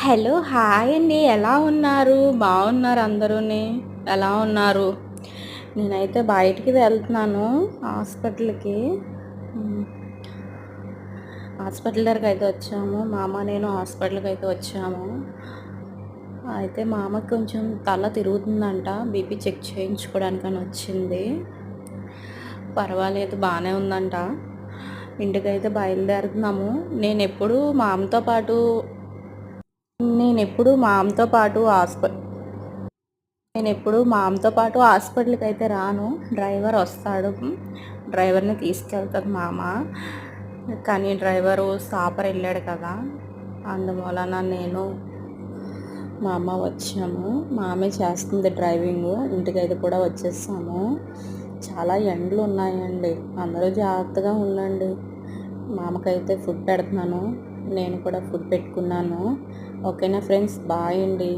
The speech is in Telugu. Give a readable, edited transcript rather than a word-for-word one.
హలో! హాయ్ అండి. ఎలా ఉన్నారు? బాగున్నారు అందరూని. ఎలా ఉన్నారు? నేనైతే బయటికి వెళ్తున్నాను హాస్పిటల్‌కి. హ్మ్. హాస్పిటల్ దగ్గరకైతే వచ్చాము. మా అమ్మ, నేను హాస్పిటల్‌కైతే వచ్చాము. అయితే మా అమ్మకి కొంచెం తల తిరుగుతుందంట. బీపీ చెక్ చేయించుకోవడానికని వచ్చింది. పర్వాలేదు బానే ఉందంట. ఇంటికైతే బయలుదేరుతున్నాము. నేనెప్పుడూ మా అమ్మతో పాటు నేనెప్పుడూ మా అమ్మతో పాటు హాస్పిటల్‌కైతే రాను. డ్రైవర్ వస్తాడు. డ్రైవర్‌ని తీసుకెళ్తది మా అమ్మ. కానీ డ్రైవరు సాపర్ ఎళ్ళాడు కదా! అందువలన నేను, మా అమ్మ వచ్చాము. మా అమ్మే చేస్తుంది డ్రైవింగు. ఇంటికైతే కూడా వచ్చేసాము. చాలా ఎండలున్నాయండి. అందరూ జాగ్రత్తగా ఉండండి. మా అమ్మకైతే ఫుడ్ పెడుతున్నాను. నేను కూడా ఫుడ్ పెట్టుకున్నాను. ఓకేనా ఫ్రెండ్స్? బాయ్ అండి.